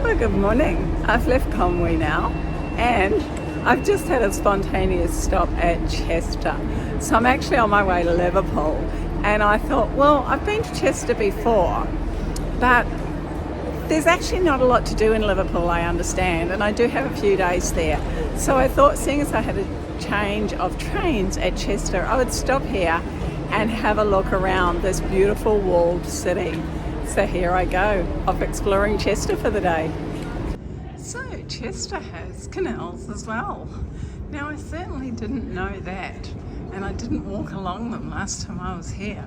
Well, good morning. I've left Conway now and I've just had a spontaneous stop at Chester. So I'm actually on my way to Liverpool and I thought, well, I've been to Chester before, but there's actually not a lot to do in Liverpool, I understand, and I do have a few days there. So I thought, seeing as I had a change of trains at Chester, I would stop here and have a look around this beautiful walled city. So here I go, off exploring Chester for the day. So Chester has canals as well. Now I certainly didn't know that, and I didn't walk along them last time I was here.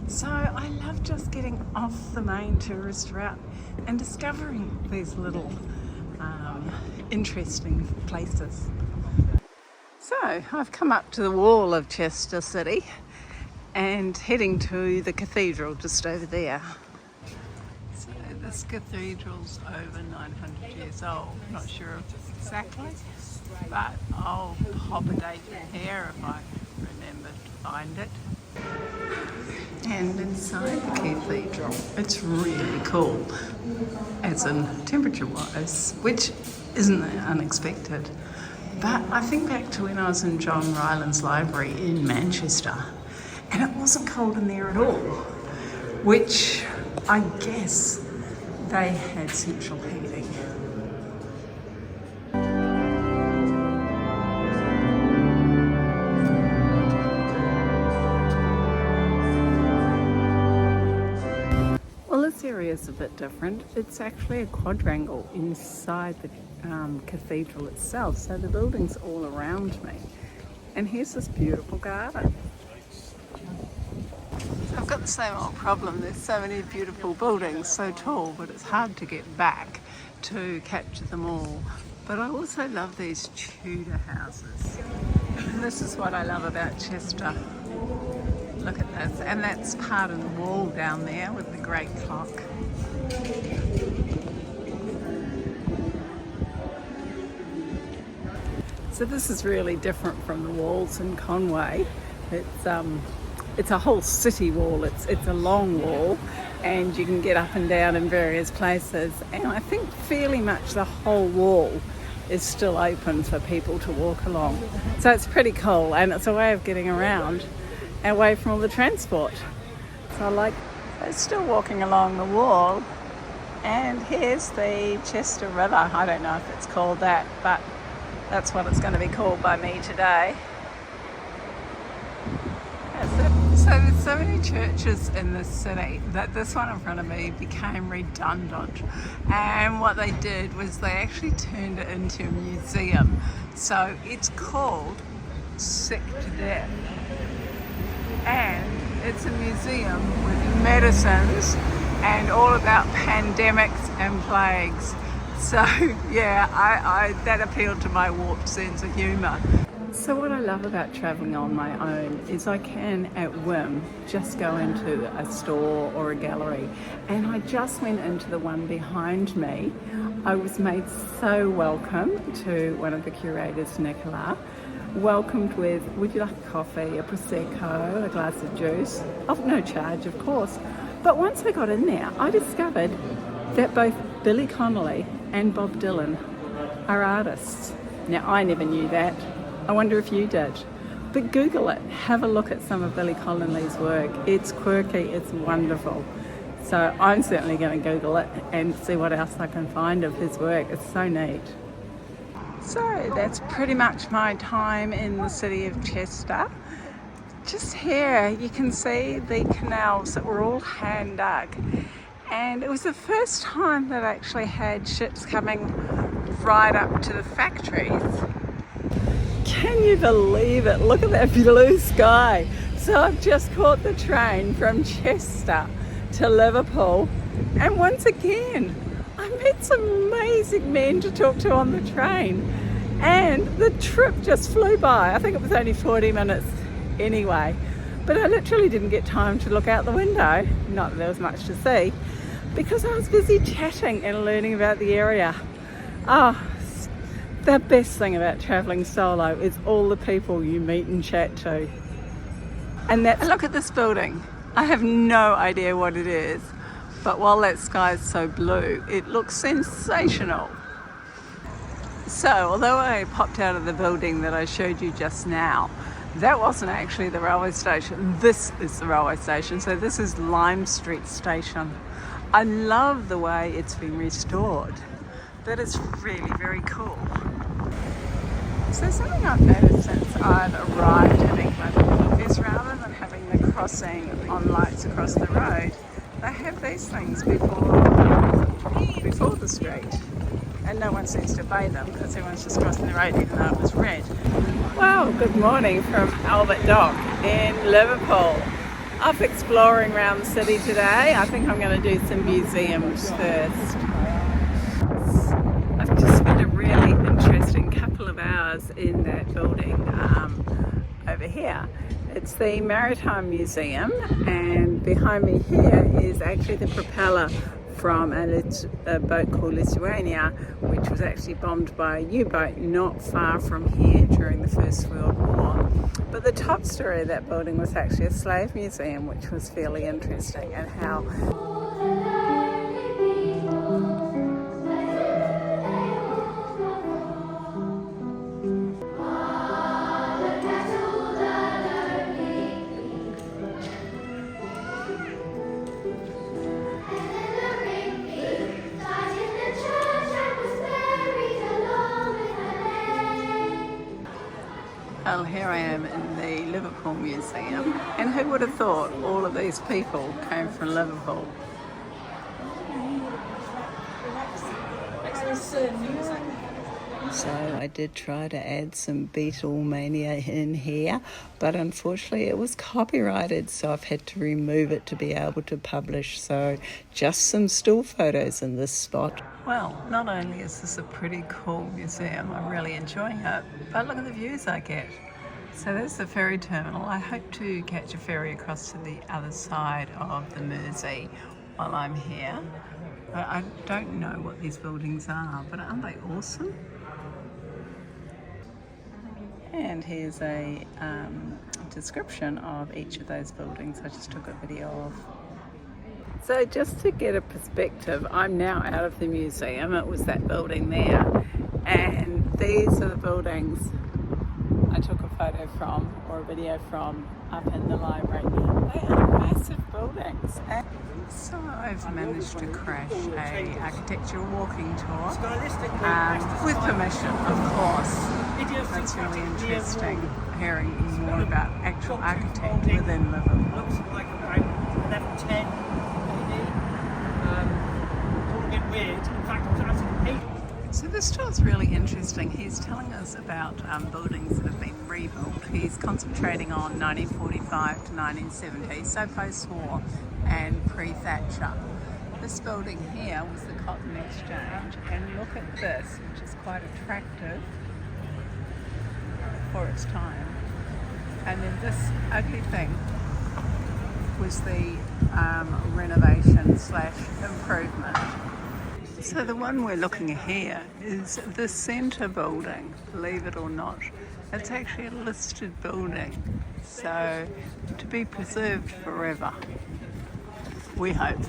So I love just getting off the main tourist route and discovering these little interesting places. So I've come up to the wall of Chester City and heading to the cathedral just over there. So this cathedral's over 900 years old. Not sure exactly, but I'll pop a date in here if I remember to find it. And inside the cathedral, it's really cool, as in temperature-wise, which isn't unexpected. But I think back to when I was in John Ryland's library in Manchester, and it wasn't cold in there at all, which I guess they had central heating. Well, this area is a bit different. It's actually a quadrangle inside the cathedral itself, so the building's all around me. And here's this beautiful garden. I've got the same old problem. There's so many beautiful buildings, so tall, but it's hard to get back to capture them all. But I also love these Tudor houses. And this is what I love about Chester. Look at this, and that's part of the wall down there with the great clock. So this is really different from the walls in Conway. It's a whole city wall. It's a long wall, and you can get up and down in various places. And I think fairly much the whole wall is still open for people to walk along. So it's pretty cool, and it's a way of getting around away from all the transport. So I'm still walking along the wall, and here's the Chester River. I don't know if it's called that, but that's what it's going to be called by me today. So there's so many churches in this city that this one in front of me became redundant, and what they did was they actually turned it into a museum. So it's called Sick to Death, and it's a museum with medicines and all about pandemics and plagues. So yeah, I that appealed to my warped sense of humour. So what I love about travelling on my own is I can, at whim, just go into a store or a gallery. And I just went into the one behind me. I was made so welcome to one of the curators, Nicola. Welcomed with, would you like a coffee, a Prosecco, a glass of juice? Of no charge, of course. But once I got in there, I discovered that both Billy Connolly and Bob Dylan are artists. Now, I never knew that. I wonder if you did. But Google it. Have a look at some of Billy Connolly's work. It's quirky, it's wonderful. So I'm certainly going to Google it and see what else I can find of his work. It's so neat. So that's pretty much my time in the city of Chester. Just here you can see the canals that were all hand dug, and it was the first time that I actually had ships coming right up to the factories. Can you believe it? Look at that blue sky. So I've just caught the train from Chester to Liverpool, and once again I met some amazing men to talk to on the train, and the trip just flew by. I think it was only 40 minutes anyway, but I literally didn't get time to look out the window. Not that there was much to see, because I was busy chatting and learning about the area. The best thing about travelling solo is all the people you meet and chat to. And look at this building. I have no idea what it is, But while that sky is so blue, it looks sensational. So, although I popped out of the building that I showed you just now, that wasn't actually the railway station. This is the railway station. So this is Lime Street Station. I love the way it's been restored. That is really very cool. So something I've noticed since I've arrived in England is rather than having the crossing on lights across the road, they have these things before the street. And no one seems to obey them because everyone's just crossing the road even though it was red. Well, good morning from Albert Dock in Liverpool. Off exploring around the city today. I think I'm going to do some museums first. I've just spent a really interesting couple of hours in that building over here. It's the Maritime Museum, and behind me here is actually the propeller from a boat called Lithuania, which was actually bombed by a U-boat not far from here during the First World War. But the top story of that building was actually a slave museum, which was fairly interesting, and how well, here I am in the Liverpool Museum, and who would have thought all of these people came from Liverpool? So I did try to add some Beatlemania in here, but unfortunately it was copyrighted, so I've had to remove it to be able to publish. So just some still photos in this spot. Well, not only is this a pretty cool museum, I'm really enjoying it, but look at the views I get. So there's the ferry terminal. I hope to catch a ferry across to the other side of the Mersey while I'm here. But I don't know what these buildings are, but aren't they awesome? And here's a description of each of those buildings I just took a video of. So just to get a perspective, I'm now out of the museum. It was that building there, and these are the buildings I took a photo from or a video from up in the library. They are massive buildings. And so I've managed to crash a architectural walking tour with permission, of course. That's really interesting, hearing more about actual architecture within Liverpool. Looks like about 11:10 maybe. All a bit weird. In fact, I was asking 8. So this tour's really interesting. He's telling us about buildings that have been rebuilt. He's concentrating on 1945 to 1970, so post-war and pre-Thatcher. This building here was the Cotton Exchange, and look at this, which is quite attractive for its time. And then this ugly thing was the renovation / improvement. So the one we're looking at here is the centre building, believe it or not. It's actually a listed building, so to be preserved forever, we hope.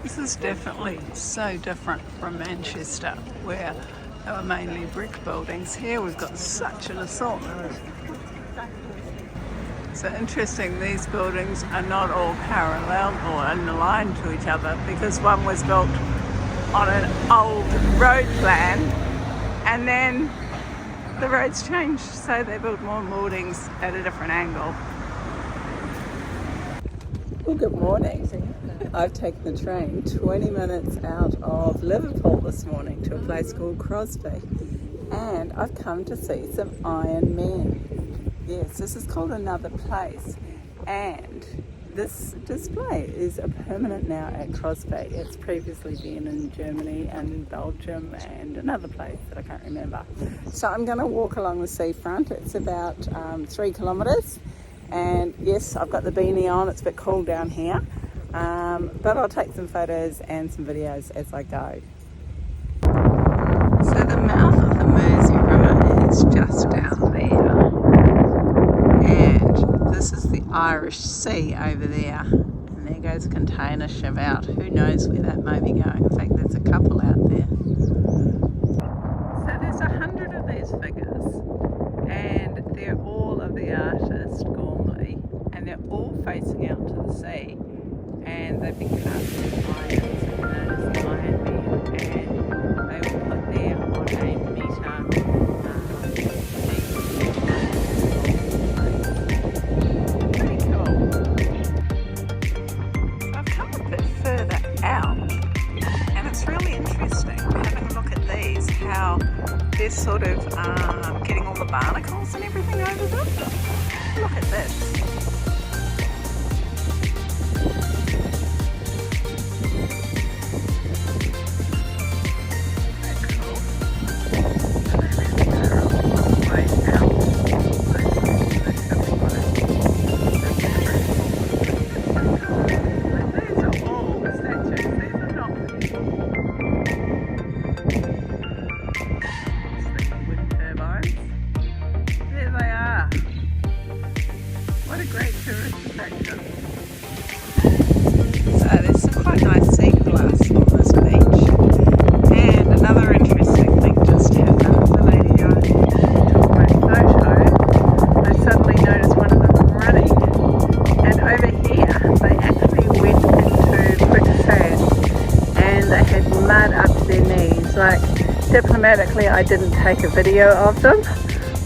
This is definitely so different from Manchester, where they were mainly brick buildings. Here we've got such an assortment. So interesting, these buildings are not all parallel or in a line to each other, because one was built on an old road plan and then the roads changed, so they built more buildings at a different angle. Well, good morning. I've taken the train 20 minutes out of Liverpool this morning to a place called Crosbie, and I've come to see some Iron Men. Yes, this is called Another Place, and this display is a permanent now at Crosbie. It's previously been in Germany and Belgium and another place that I can't remember. So I'm going to walk along the seafront. It's about 3 kilometres, and yes, I've got the beanie on. It's a bit cool down here, but I'll take some photos and some videos as I go. So the mouth of the Mersey River is just down there. And this is the Irish Sea over there, and there goes a container ship out. Who knows where that may be going. In fact, there's a couple out there. So there's 100 of these figures, and they're all of the artist Gormley, and they're all facing out to the sea, and they've been cast in irons, and there's iron men, and they were put there on a meter. Pretty cool. So I've come a bit further out, and it's really interesting having a look at these, how they're sort of getting all the barnacles and everything over them. Look at this. Diplomatically, I didn't take a video of them,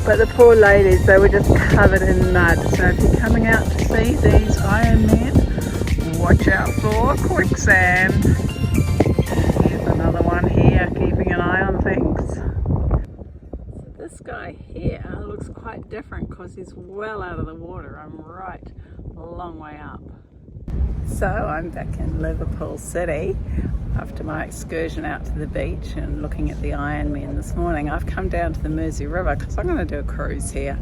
but the poor ladies, they were just covered in mud. So if you're coming out to see these Iron Men, watch out for quicksand. Here's another one here, keeping an eye on things. So this guy here looks quite different because he's well out of the water. I'm right a long way up. So I'm back in Liverpool City after my excursion out to the beach and looking at the Iron Men this morning. I've come down to the Mersey River because I'm going to do a cruise here.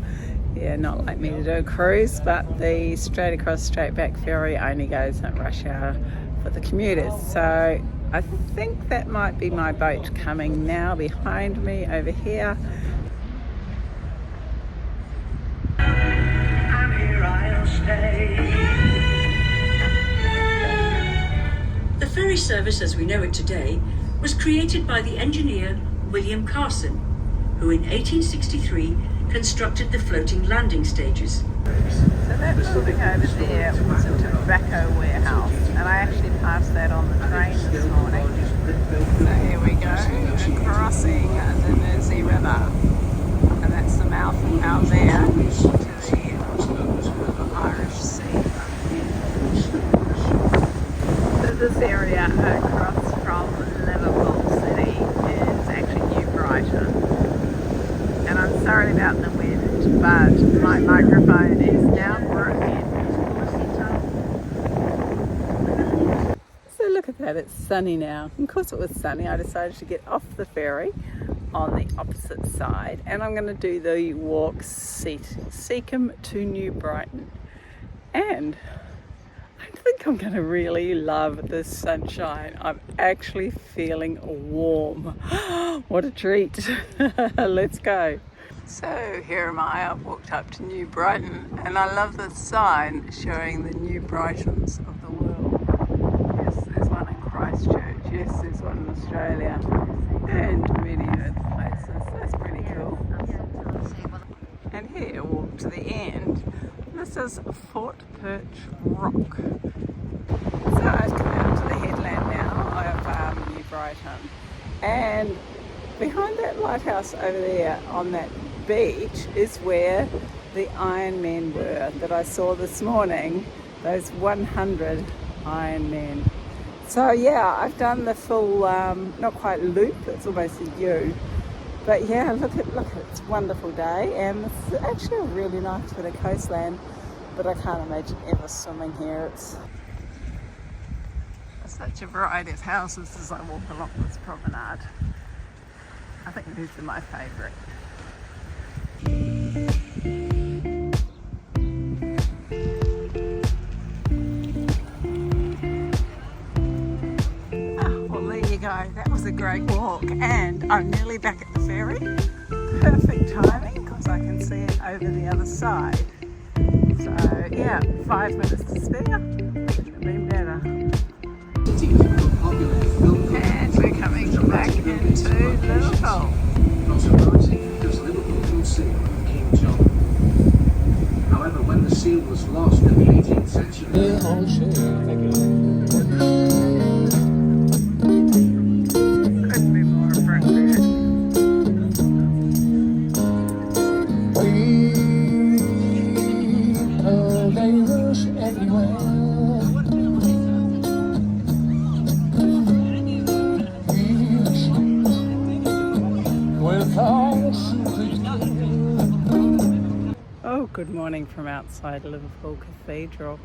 Yeah, not like me to do a cruise, but the straight across, straight back ferry only goes at rush hour for the commuters. So I think that might be my boat coming now behind me over here. I'm here, I'll stay. The ferry service as we know it today was created by the engineer William Carson, who in 1863 constructed the floating landing stages. So that building over there was a tobacco warehouse, and I actually passed that on the train this morning. So here we go, crossing the Mersey River, and that's the mouth out there to the Irish Sea. This area across from Liverpool City is actually New Brighton, and I'm sorry about the wind, but my microphone is now broken. So look at that, it's sunny now. Of course it was sunny. I decided to get off the ferry on the opposite side, and I'm going to do the walk Seacombe to New Brighton, and I think I'm going to really love this sunshine. I'm actually feeling warm. What a treat. Let's go. So here am I. I've walked up to New Brighton, and I love this sign showing the New Brightons of the world. Yes, there's one in Christchurch. Yes, there's one in Australia, and many other places. That's pretty cool. And here, walk to the end. This is Fort Perch Rock. So I've come out to the headland now of New Brighton, and behind that lighthouse over there on that beach is where the Iron Men were that I saw this morning, those 100 Iron Men. So yeah, I've done the full, not quite loop, it's almost a U. But yeah, look at it's a wonderful day, and it's actually a really nice bit of coastland, but I can't imagine ever swimming here. It's such a variety of houses as I walk along this promenade. I think these are my favourite. Well, there you go. That was a great walk, and I'm nearly back at the ferry. Perfect timing because I can see it over the other side. So yeah, 5 minutes to spare. been better. And we're coming back into Liverpool. Not surprising, because Liverpool was seal of King John. However, when the seal was lost in the 18th century, Couldn't be more appropriate. Oh, good morning from outside Liverpool Cathedral.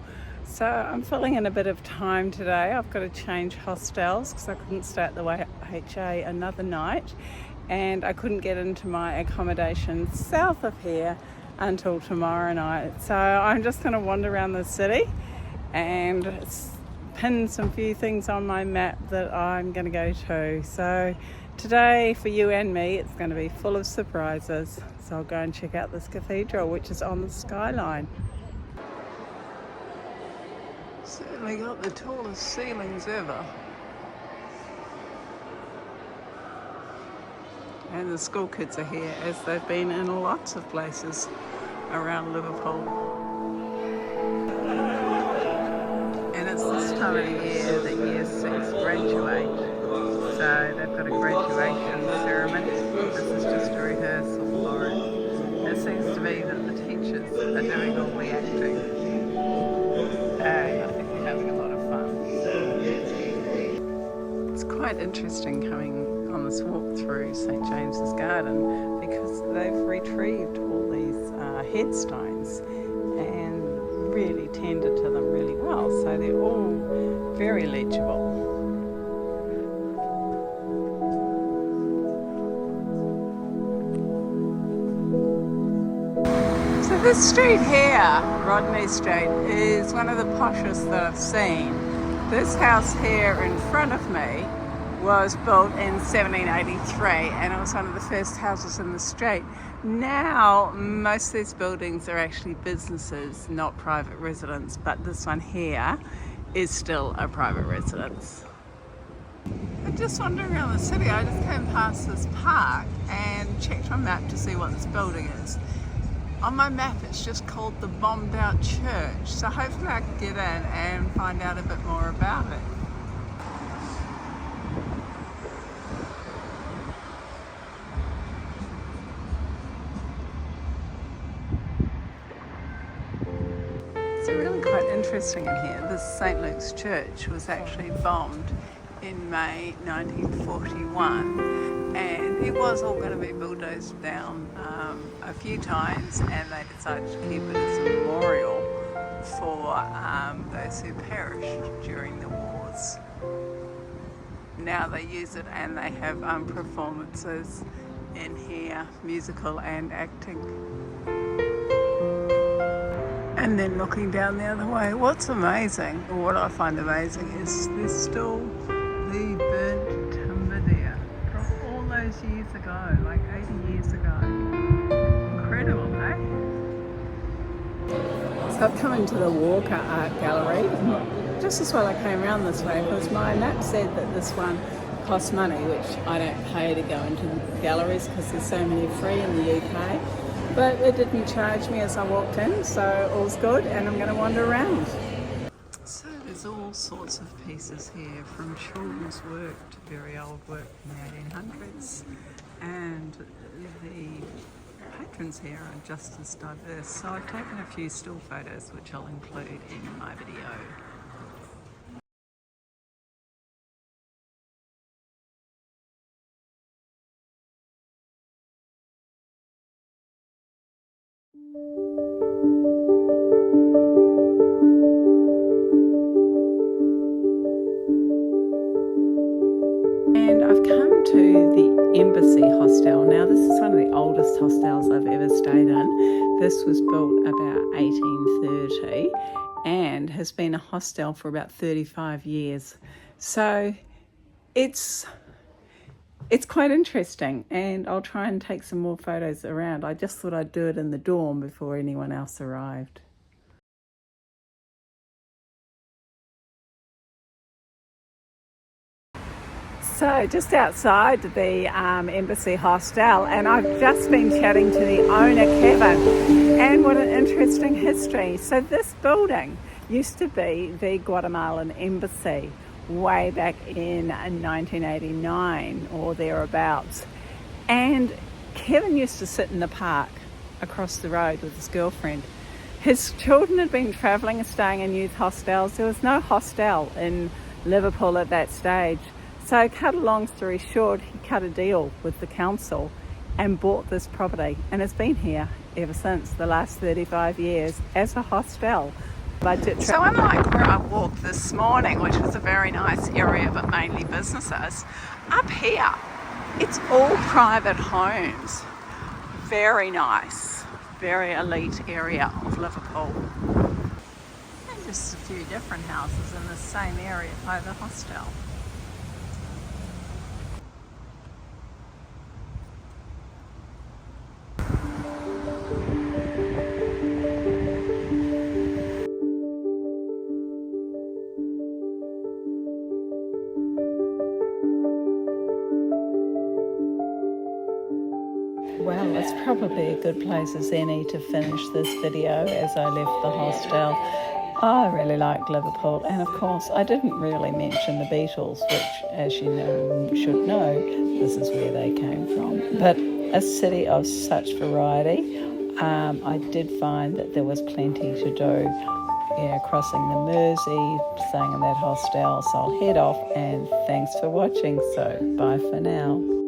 So I'm filling in a bit of time today. I've got to change hostels because I couldn't stay at the YHA another night, and I couldn't get into my accommodation south of here until tomorrow night. So I'm just going to wander around the city and pin some few things on my map that I'm going to go to. So today, for you and me, it's going to be full of surprises. So I'll go and check out this cathedral, which is on the skyline. Certainly got the tallest ceilings ever. And the school kids are here, as they've been in lots of places around Liverpool. And it's this time of the year that year 6 graduate. So they've got a graduation ceremony. This is just a rehearsal for it. It seems to be that the teachers are doing all the acting. And I think they're having a lot of fun. It's quite interesting coming on this walk through St James's Garden because they've retrieved all these headstones and really tended to them really well. So they're all very legible. So this street here, Rodney Street, is one of the poshest that I've seen. This house here in front of me was built in 1783 and it was one of the first houses in the street. Now most of these buildings are actually businesses, not private residents, but this one here is still a private residence. I just wandering around the city, I just came past this park and checked my map to see what this building is. On my map it's just called the Bombed Out Church, so hopefully I can get in and find out a bit more about it. It's really quite interesting in here. This St Luke's Church was actually bombed in May 1941, and it was all going to be bulldozed down a few times, and they decided to keep it as a memorial for those who perished during the wars. Now they use it and they have performances in here, musical and acting. And then looking down the other way, what's amazing, or what I find amazing, is there's still the burnt timber there from all those years ago, like 80 years ago. Incredible, eh? So I've come into the Walker Art Gallery, just as well I came around this way, because my map said that this one costs money, which I don't pay to go into galleries because there's so many free in the UK. But it didn't charge me as I walked in, so all's good, and I'm going to wander around. So there's all sorts of pieces here, from children's work to very old work from the 1800s, and the patrons here are just as diverse. So I've taken a few still photos which I'll include in my video. And I've come to the Embassy Hostel. Now this is one of the oldest hostels I've ever stayed in. This was built about 1830 and has been a hostel for about 35 years. So it's quite interesting, and I'll try and take some more photos around. I just thought I'd do it in the dorm before anyone else arrived. So just outside the Embassy Hostel, and I've just been chatting to the owner, Kevin, and what an interesting history. So this building used to be the Guatemalan Embassy way back in 1989 or thereabouts. And Kevin used to sit in the park across the road with his girlfriend. His children had been travelling and staying in youth hostels. There was no hostel in Liverpool at that stage. So cut a long story short, he cut a deal with the council and bought this property, and it's been here ever since, the last 35 years, as a hostel. So unlike where I walked this morning, which was a very nice area but mainly businesses, up here it's all private homes. Very nice, very elite area of Liverpool. And just a few different houses in the same area by the hostel. Well, it's probably a good place as any to finish this video as I left the hostel. I really like Liverpool, and of course I didn't really mention the Beatles, which, as you should know, this is where they came from. But a city of such variety. I did find that there was plenty to do, crossing the Mersey, staying in that hostel, so I'll head off, and thanks for watching, so bye for now.